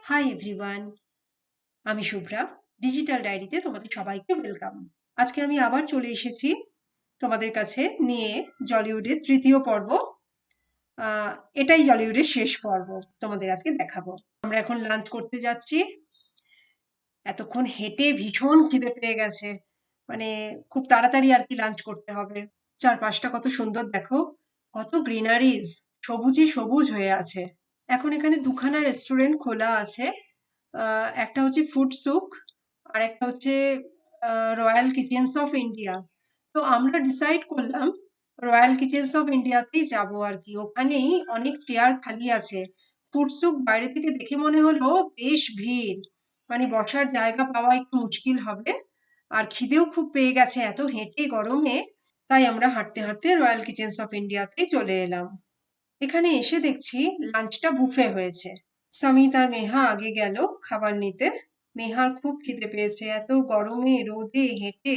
Hi everyone, আমি Shubhra. Digital ডায়েরিতে তোমাদের সবাইকে ওয়েলকাম। আজকে আমি আবার চলে এসেছি তোমাদের কাছে নিয়ে জলিউডের তৃতীয় পর্ব। আহ, এটাই জলিউডের শেষ পর্ব তোমাদের আজকে দেখাবো। আমরা এখন লাঞ্চ করতে যাচ্ছি। এতক্ষণ হেঁটে ভীষণ খিদে পেয়ে গেছে, মানে খুব তাড়াতাড়ি আর কি লাঞ্চ করতে হবে। চারপাশটা কত সুন্দর দেখো, কত গ্রিনারিজ, সবুজে সবুজ হয়ে আছে। এখন এখানে দুখানা রেস্টুরেন্ট খোলা আছে। একটা হচ্ছে ফুড সুক, আর একটা হচ্ছে রয়্যাল কিচেন্স অফ ইন্ডিয়া। তো আমরা ডিসাইড করলাম রয়্যাল কিচেন্স অফ ইন্ডিয়াতেই যাব আর কি। ওখানেই অনেক চেয়ার খালি আছে। ফুড সুক বাইরে থেকে দেখে মনে হলো বেশ ভিড়, মানে বসার জায়গা পাওয়া একটু মুশকিল হবে। আর খিদেও খুব পেয়ে গেছে এত হেঁটে গরমে। তাই আমরা হাঁটতে হাঁটতে রয়্যাল কিচেন্স অফ ইন্ডিয়াতেই চলে এলাম। এখানে এসে দেখছি লাঞ্চটা বুফে হয়েছে। সামিত আর নেহা আগে গেল খাবার নিতে। নেহার খুব খিদে পেয়েছে, এত গরমে রোদে হেঁটে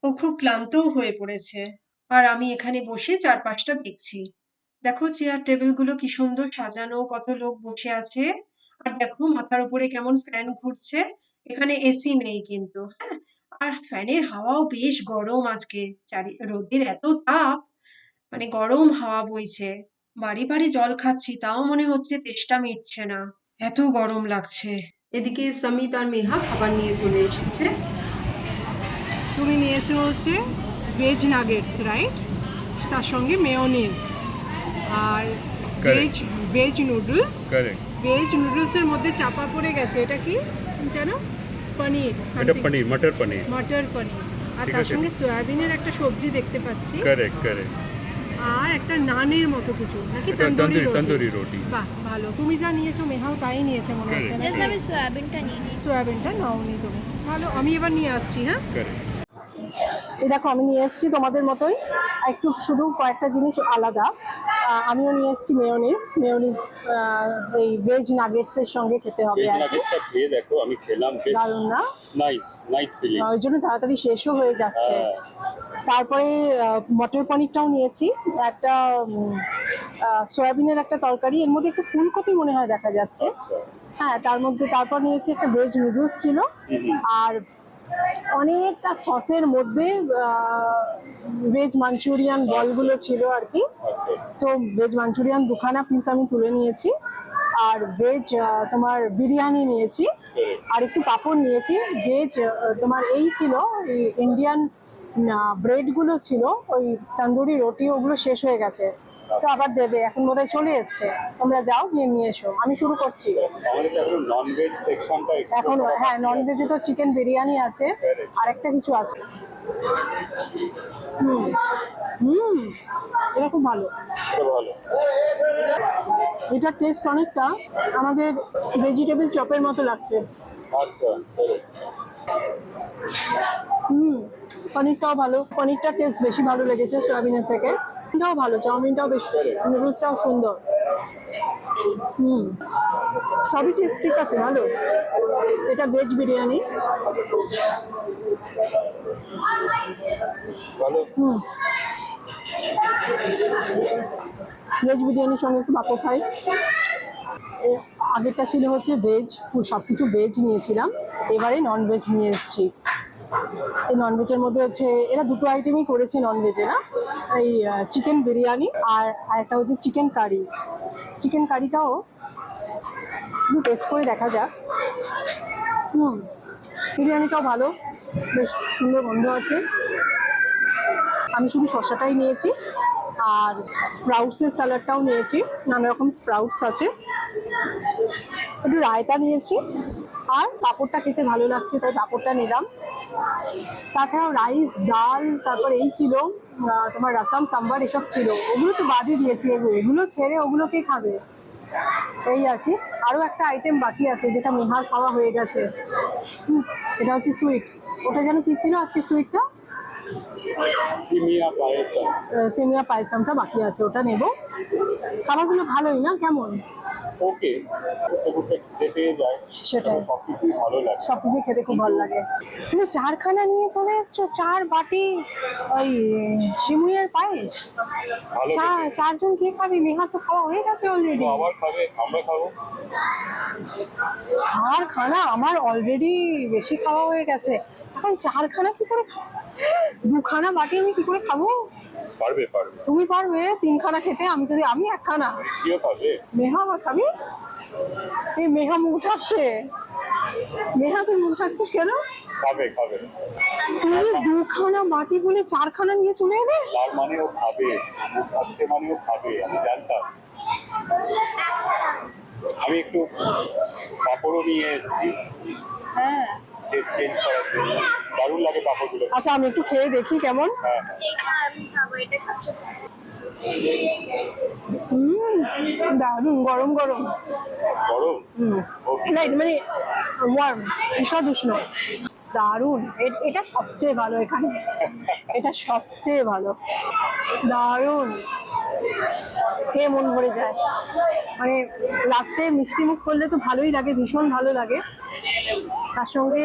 ও খুব ক্লান্তও হয়ে পড়েছে। আর আমি এখানে বসে চারপাশটা দেখছি। দেখো চেয়ার টেবিলগুলো কি সুন্দর সাজানো, কত লোক বসে আছে। আর দেখো মাথার উপরে কেমন ফ্যান ঘুরছে। এখানে এসি নেই কিন্তু, হ্যাঁ। আর ফ্যানের হাওয়াও বেশ গরম আজকে। রোদের এত তাপ, মানে গরম হাওয়া বইছে। বাড়ি বাড়ি জল খাচ্ছি, তাও মনে হচ্ছে তেষ্টা মিটছে না, এত গরম লাগছে। এদিকে সমিত আর মেহা খাবার নিয়ে চলে এসেছে। তুমি নিয়েছো হচ্ছে ভেজ নাগেটস, রাইট? তার সঙ্গে মেয়োনিজ আর veg Correct. Veg noodles. Correct. Veg নুডলসের মধ্যে চাপা পড়ে গেছে, এটা কি জানো? পনির, এটা পনির, মটর পনির। মটর পনির। আর ঠিক তার আছে। সঙ্গে সয়াবিনের একটা সবজি দেখতে পাচ্ছি, কারেক্ট কারেক্ট। আর একটা নানের মতো কিছু, নাকি এটা তন্দুরি রুটি। বাহ, ভালো। তুমি যা নিয়েছো মেহাও তাই নিয়েছে মনে হচ্ছে, Correct. নাকি? আমি সয়াবিনটা নিয়ে নিই। সয়াবিনটা নাওনি তুমি, ভালো। আমি এবার নিয়ে আসছি, হ্যাঁ। কারেক্ট। এই দেখো আমি নিয়ে এসেছি তোমাদের মতোই, একটু শুধু কয়েকটা জিনিস আলাদা। আমিও নিয়ে এসেছি মেয়োনিজ এই ভেজ নাগেটসের সঙ্গে খেতে হবে ভেজ আর কি। নাগেটসটা খেয়ে দেখো, আমি খেলাম, বেশ দারুণ না? Nice feeling. ওই জন্য তাড়াতাড়ি শেষও হয়ে যাচ্ছে। তারপরে মটর পনিরটাও নিয়েছি, একটা সয়াবিনের একটা তরকারি, এর মধ্যে একটু ফুলকপি মনে হয় দেখা যাচ্ছে। আচ্ছা। হ্যাঁ, তার মধ্যে তারপর নিয়েছি একটা ভেজ নুডলস ছিল। আর অনেকটা সসের মধ্যে ভেজ মাঞ্চুরিয়ান বলগুলো ছিল আর কি। তো ভেজ মাঞ্চুরিয়ান দুখানা পিস আমি তুলে নিয়েছি, আর ভেজ তোমার বিরিয়ানি নিয়েছি, আর একটু পাঁপড় নিয়েছি। ভেজ তোমার এই ছিল ইন্ডিয়ান ব্রেডগুলো ছিল, ওই তন্দুরি রুটি, ওগুলো শেষ হয়ে গেছে। তো আবার দেবে, এখন বোধহয় চলে এসছে। তোমরা যাও গিয়ে নিয়ে এসো, আমি শুরু করছি। এখন হ্যাঁ, নন ভেজে তো চিকেন বিরিয়ানি আছে, আর একটা কিছু আছে। হুম হুম এটা খুব ভালো। এটার টেস্ট অনেকটা আমাদের ভেজিটেবল চপের মতো লাগছে। আচ্ছা। পনিরটাও ভালো, পনিরটার টেস্ট বেশি ভালো লেগেছে সয়াবিনের থেকে। এটাও ভালো, চাউমিনটাও বেশ, নুডলসটাও সুন্দর। সবই টেস্ট ঠিক আছে, ভালো। এটা ভেজ বিরিয়ানি। ভেজ বিরিয়ানির সঙ্গে একটু পাঁপড় খাই। আগেরটা ছিল হচ্ছে ভেজ, সব কিছু ভেজ নিয়েছিলাম, এবারে নন ভেজ নিয়ে এসেছি। এই ননভেজের মধ্যে হচ্ছে এরা দুটো আইটেমই করেছে ননভেজে, না? এই চিকেন বিরিয়ানি আর একটা হচ্ছে চিকেন কারি। চিকেন কারিটাও একটু টেস্ট করে দেখা যাক। বিরিয়ানিটাও ভালো, বেশ সুন্দর গন্ধ আছে। আমি শুধু শসাটাই নিয়েছি, আর স্প্রাউটসের স্যালাডটাও নিয়েছি, নানা রকম স্প্রাউটস আছে। একটু রায়তা নিয়েছি, আর পাঁপড়টা খেতে ভালো লাগছে তাই পাঁপড়টা নিলাম। তাছাড়াও রাইস, ডাল, তারপর এই ছিল তোমার রাসাম, সাম্বার, এসব ছিল। ওগুলো তো বাদই দিয়েছি, এগুলো ছেড়ে ওগুলো কে খাবে, এই আর কি। আরও একটা আইটেম বাকি আছে যেটা মেহার খাওয়া হয়ে গেছে। এটা হচ্ছে সুইট। ওটা যেন কি ছিল আজকে সুইটটা? সেমিয়া পায়েসামটা বাকি আছে, ওটা নেব। খাবারগুলো ভালোই না? কেমন? ওকে, ঘুরতে ঘুরতে খিদে পেয়ে যায়, সেটাই। সব কিছুই ভালো লাগে। সবকিছু খেতে খুব ভালো লাগে। তুমি চারখানা নিয়ে চলে এসছো, 4 বাটি ওই সিমুইয়ের পায়েস। ভালো খেতে। চারজন কে খাবি? নেহা তো খাওয়া হয়ে গেছে তো অলরেডি। আবার খাবে, আমরা খাবো। 4খানা আমার অলরেডি বেশি খাওয়া হয়ে গেছে, এখন 4খানা কি করে 2খানা বাটি আমি কি করে খাবো? পারবে পারবে। তুমি পারবে 3খানা খেতে? আমি 1খানা। কিও খাবে? মেহা আবার খাবি? এই মেহা মুখ উঠাচ্ছে। মেহা তুই মুখ উঠাচ্ছিস কেন? খাবে খাবে। তুই 2খানা বাটি বলে 4খানা নিয়ে চলে এলে। তার মানে ও খাবে, ও খাচ্ছে মানে ও খাবে, আমি জানতাম। আমি একটু পাঁপড়ও নিয়ে এসেছি হ্যাঁ, টেস্ট চেঞ্জ করার জন্য। দারুণ লাগে পাঁপড়গুলো। আচ্ছা আমি একটু খেয়ে দেখি কেমন। হ্যাঁ দারুণ, গরম গরম। গরম। না মানে ওয়ার্ম, ঈষৎ উষ্ণ। দারুণ, এটা সবচেয়ে ভালো এখানে, এটা সবচেয়ে ভালো। দারুণ, খেয়ে মন ভরে যায়। মানে লাস্টে মিষ্টি মুখ করলে তো ভালোই লাগে, ভীষণ ভালো লাগে। তার সঙ্গে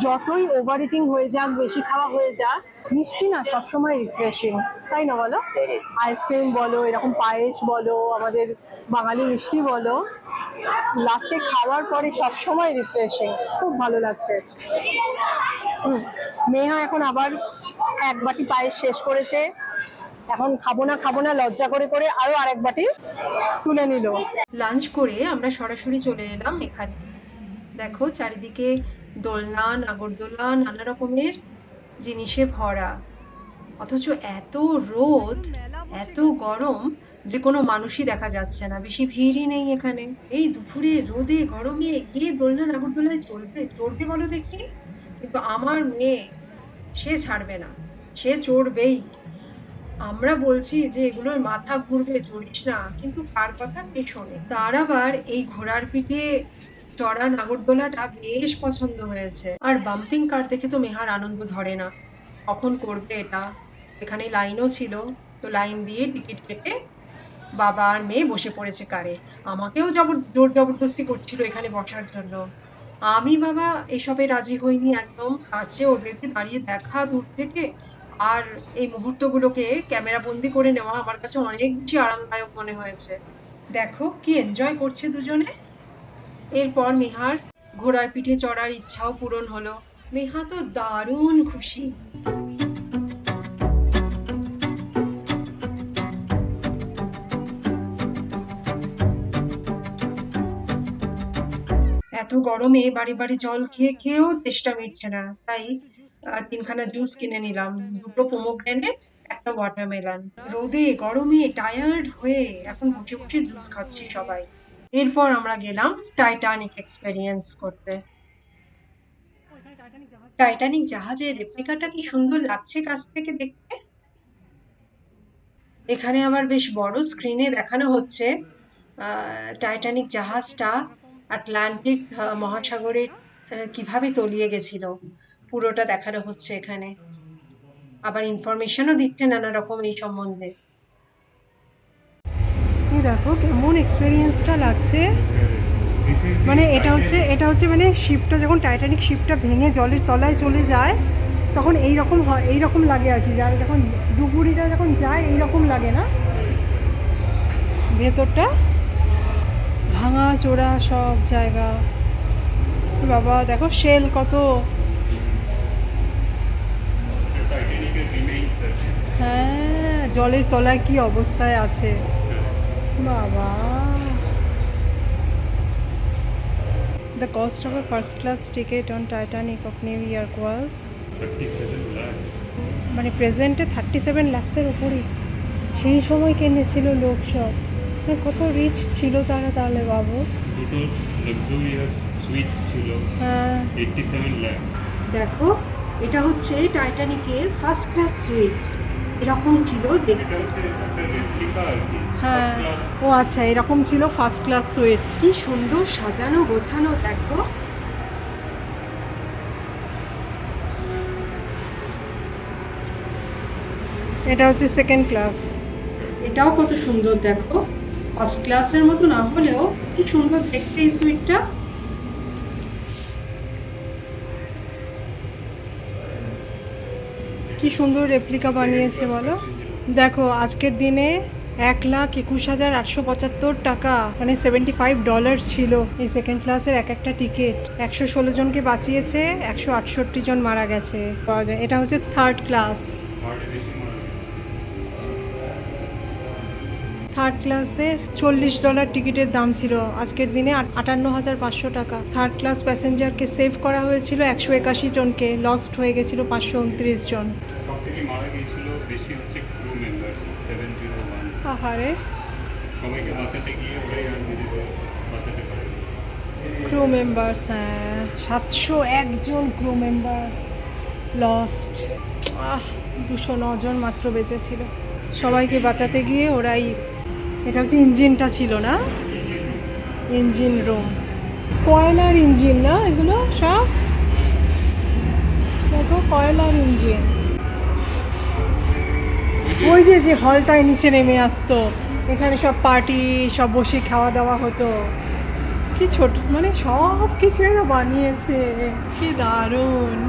যতই ওভার ইটিং হয়ে যাক, বেশি খাওয়া হয়ে যাক, মিষ্টি না সবসময় রিফ্রেশিং, তাই না বলো? আইসক্রিম বলো, এরকম পায়েস বলো, আমাদের বাঙালি মিষ্টি বলো, লাস্টে খাওয়ার পরে সবসময় রিফ্রেশিং, খুব ভালো লাগছে। মেহা এখন আবার 1 বাটি পায়েস শেষ করেছে, এখন খাবো না লজ্জা করে করে আরো আরেক বাটি তুলে নিল। লাঞ্চ করে আমরা সরাসরি চলে এলাম এখানে। দেখো চারিদিকে দোলনা, নাগরদোলা, নানা রকমের জিনিসে ভরা, অথচ এত রোদ, এত গরম যে কোনো মানুষই দেখা যাচ্ছে না, বেশি ভিড়ই নেই এখানে। এই দুপুরে রোদে গরমে কে দোলনা নাগরদোলায় চড়বে বলো দেখি? কিন্তু আমার মেয়ে, সে ছাড়বে না, সে চড়বেই। আমরা বলছি যে এগুলোর মাথা ঘুরবে, চড়িস না, কিন্তু কার কথা কে শোনে? তার আবার এই ঘোড়ার পিঠে চড়া নাগরদোলাটা বেশ পছন্দ হয়েছে। আর বাম্পিং কার দেখে তো মেহার আনন্দ ধরে না, কখন করবে এটা। এখানে লাইনও ছিল, তো লাইন দিয়ে টিকিট কেটে বাবা আর মেয়ে বসে পড়েছে কারে। আমাকেও জোর জবরদস্তি করছিল এখানে বসার জন্য। আমি বাবা এসবে রাজি হইনি একদম। তার চেয়ে ওদেরকে দাঁড়িয়ে দেখা দূর থেকে আর এই মুহূর্তগুলোকে ক্যামেরা বন্দি করে নেওয়া আমার কাছে অনেক বেশি আরামদায়ক মনে হয়েছে। দেখো কি এনজয় করছে দুজনে। এরপর মেহার ঘোড়ার পিঠে চড়ার ইচ্ছাও পূরণ হলো। মেহা তো দারুণ খুশি। এত গরমে বাড়ি বাড়ি জল খেয়ে খেয়েও তেষ্টা মিটছে না, তাই 3খানা জুস কিনে নিলাম, 2টো পোমোগ্রেনেট, একটা ওয়াটারমেলন। রোদে গরমে টায়ার্ড হয়ে এখন বসে বসে জুস খাচ্ছি সবাই। এরপর আমরা গেলাম টাইটানিক এক্সপেরিয়েন্স করতে। টাইটানিক জাহাজের রেপ্লিকাটা কি সুন্দর লাগছে কাছ থেকে দেখতে। এখানে আবার বেশ বড় স্ক্রিনে দেখানো হচ্ছে টাইটানিক জাহাজটা আটলান্টিক মহাসাগরে কিভাবে তলিয়ে গেছিল, পুরোটা দেখানো হচ্ছে এখানে। আবার ইনফরমেশনও দিচ্ছে নানা রকম এই সম্বন্ধে। দেখো কেমন এক্সপেরিয়েন্সটা লাগছে। মানে এটা হচ্ছে মানে শিপটা যখন, টাইটানিক শিপটা ভেঙে জলের তলায় চলে যায়, তখন এইরকম হয়, এইরকম লাগে আর কি। যারা যখন ডুবুরিটা যখন যায় এইরকম লাগে না, ভেতরটা ভাঙা চোরা সব জায়গা। বাবা দেখো শেল কত। হ্যাঁ, জলের তলায় কি অবস্থায় আছে বাবা। The cost of a first class ticket on Titanic of New York was 37 lakhs। মানে প্রেজেন্টে 37 লাখসের উপরে। সেই সময় কিনেছিল লোক সব, মানে কত রিচ ছিল তারা তাহলে বাবু। দুটো লাক্সারিয়াস সুইটস ছিল। হ্যাঁ 87 lakhs। দেখো এটা হচ্ছে টাইটানিকের ফার্স্ট ক্লাস সুইট, এরকম ছিল দেখতে। হ্যাঁ, ও আচ্ছা, এরকম ছিল ফার্স্ট ক্লাস সুইট। কি সুন্দর সাজানো গোছানো দেখো। এটা হচ্ছে সেকেন্ড ক্লাস। এটাও কত সুন্দর দেখো, ফার্স্ট ক্লাসের মতো না হলেও কি সুন্দর দেখতে এই সুইটটা। কি সুন্দর রেপ্লিকা বানিয়েছে বলো। দেখো আজকের দিনে 1,21,875 টাকা, মানে $75 ছিল এই সেকেন্ড ক্লাসের এক একটা টিকিট। 116 জনকে বাঁচিয়েছে, 168 জন মারা গেছে পাওয়া যায়। এটা হচ্ছে থার্ড ক্লাস। থার্ড ক্লাসের $40 টিকিটের দাম ছিল আজকের দিনে 58,500 টাকা। থার্ড ক্লাস প্যাসেঞ্জারকে সেভ করা হয়েছিল 181 জনকে, লস্ট হয়ে গেছিল 529 জন। সবথেকে মারা গিয়েছিল বেশি হচ্ছে ক্রু মেম্বার 701। আহারে, সবাইকে বাঁচাতে গিয়ে ওরাই আর নিজেদের বাঁচাতে পারে। ক্রু মেম্বার্স, হ্যাঁ 701 জন ক্রু মেম্বার্স লস্ট। 209 জন মাত্র বেঁচে ছিল। সবাইকে বাঁচাতে গিয়ে ওরাই। এটা হচ্ছে ইঞ্জিনটা ছিল না, ইঞ্জিন রুম, কয়লার ইঞ্জিন না এগুলো সব, দেখো কয়লার ইঞ্জিন। ওই যে যে হলটায় নিচে নেমে আসতো, এখানে সব পার্টি, সব বসে খাওয়া দাওয়া হতো। কি ছোট, মানে সব কিছু এরা বানিয়েছে, কি দারুণ।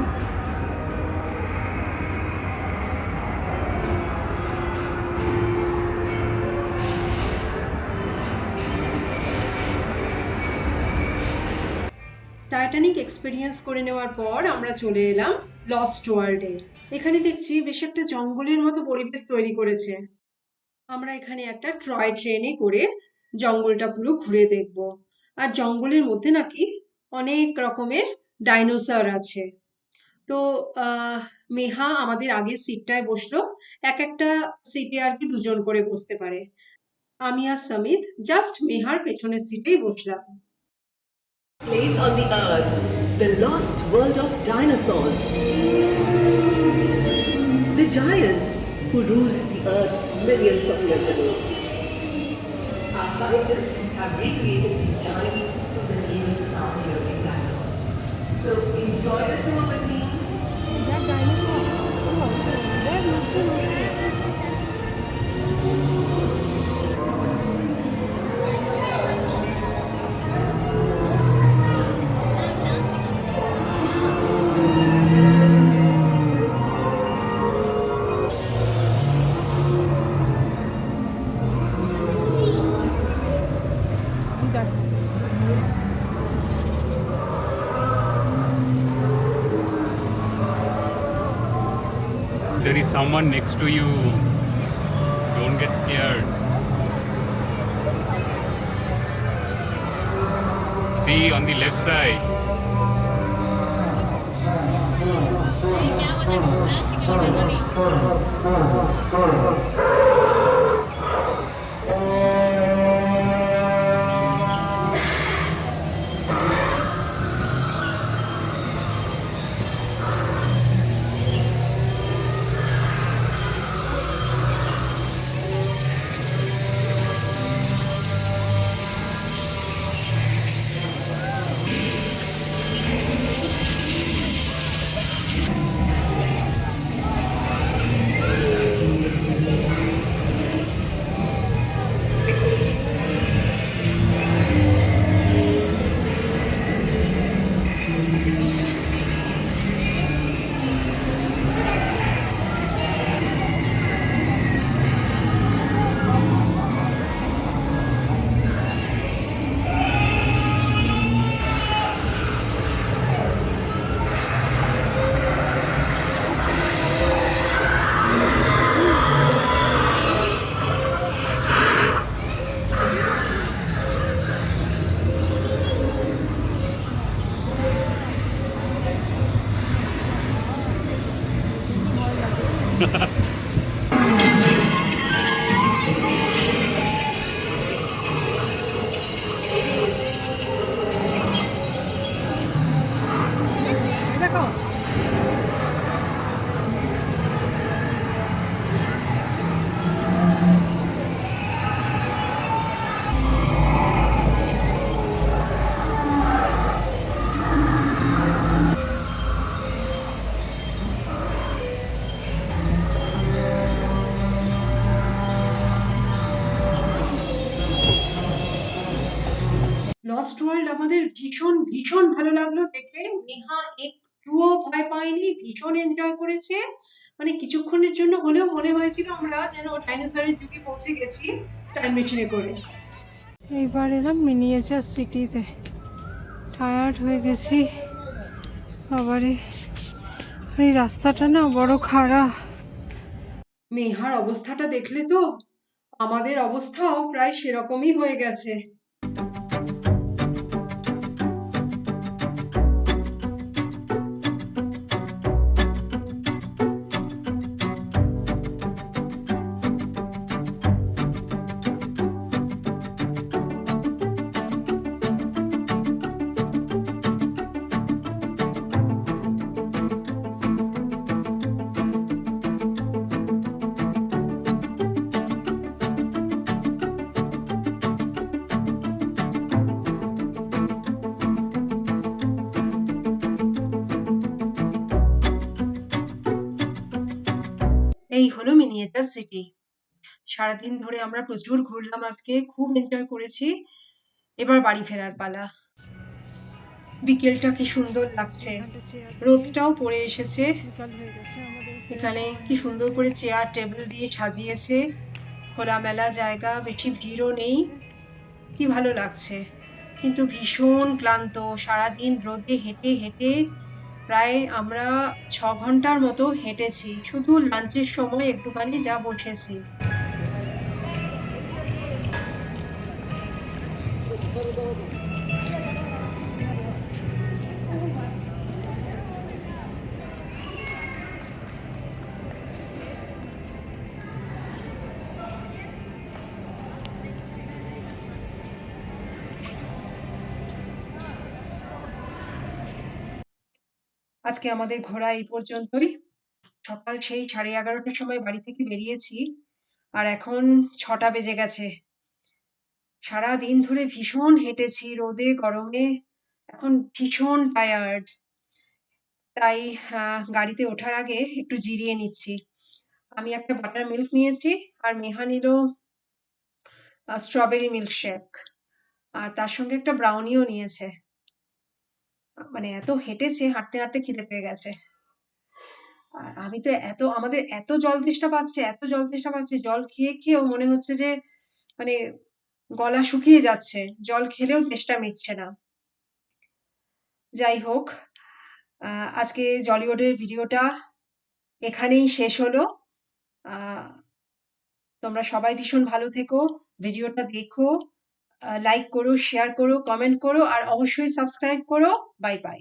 টাইটানিক এক্সপিরিয়েন্স করে নেওয়ার পর আমরা চলে এলাম লস্ট ওয়ার্ল্ডে। এখানে দেখছি বেশ একটা জঙ্গলের মতো পরিবেশ তৈরি করেছে। আমরা এখানে একটা টয় ট্রেনে করে জঙ্গলটা পুরো ঘুরে দেখব। আর জঙ্গলের মধ্যে নাকি অনেক রকমের ডাইনোসর আছে। তো মেহা আমাদের আগের সিটটায় বসলো। এক একটা সিটে আর কি দুজন করে বসতে পারে। আমি আর সমিত জাস্ট মেহার পেছনের সিটেই বসলাম। Place on the earth, the lost world of dinosaurs. The giants who ruled the earth millions of years ago. Our scientists have recreated these giants from the caves found here in Bangalore. So enjoy the tour with me. That dinosaur. Oh, that looks so There is someone next to you. Don't get scared. See on the left side. দেখো। Lost world আমাদের ভীষণ ভীষণ ভালো লাগলো দেখে। নেহা একটুও ভয় পায়নি, ভীষণ এনজয় করেছে। মানে কিছুক্ষণের জন্য হলেও মনে হয়েছিল আমরা যেন ডাইনোসরের যুগে পৌঁছে গেছি টাইম মেশিনে করে। এইবার এলাম মিনিয়েচার সিটিতে, টায়ার্ড হয়ে গেছি আবারে। এই রাস্তাটা না বড় খারাপ। মেহার অবস্থাটা দেখলে তো, আমাদের অবস্থাও প্রায় সেরকমই হয়ে গেছে। এই হলো মিনিয়েচার সিটি। সারাদিন ধরে আমরা প্রচুর ঘুরলাম আজকে, খুব এনজয় করেছি। এবার বাড়ি ফেরার পালা। বিকেলটা কি সুন্দর লাগছে, রোদটাও পড়ে এসেছে। বিকাল হয়ে গেছে আমাদের। এখানে কি সুন্দর করে চেয়ার টেবিল দিয়ে সাজিয়েছে, খোলামেলা জায়গা, বেশি ভিড়ও নেই, কি ভালো লাগছে। কিন্তু ভীষণ ক্লান্ত, সারাদিন রোদে হেঁটে হেঁটে প্রায় আমরা 6 ঘন্টার মতো হেঁটেছি, শুধু লাঞ্চের সময় একটুখানি যা বসেছি। আজকে আমাদের ঘোরা এই পর্যন্তই। সকাল সেই 11:30টার সময় বাড়ি থেকে বেরিয়েছি, আর এখন 6টা বেজে গেছে। সারাদিন ধরে ভীষণ হেঁটেছি রোদে গরমে, এখন ভীষণ টায়ার্ড। তাই গাড়িতে ওঠার আগে একটু জিরিয়ে নিচ্ছি। আমি একটা বাটার মিল্ক নিয়েছি, আর মেহা নিল স্ট্রবেরি মিল্কশেক, আর তার সঙ্গে একটা ব্রাউনিও নিয়েছে। মানে এত হেঁটেছে, হাঁটতে হাঁটতে খিদে পেয়ে গেছে। আর আমি তো আমাদের এত জল তেষ্টা পাচ্ছে, এত জল তেষ্টা পাচ্ছে, জল খেয়ে খেয়েও মনে হচ্ছে যে মানে গলা শুকিয়ে যাচ্ছে, জল খেলেও তেষ্টা মিটছে না। যাই হোক, আজকে জলিউডের ভিডিওটা এখানেই শেষ হলো। তোমরা সবাই ভীষণ ভালো থেকো, ভিডিওটা দেখো, লাইক করো, শেয়ার করো, কমেন্ট করো, আর অবশ্যই সাবস্ক্রাইব করো। Bye bye.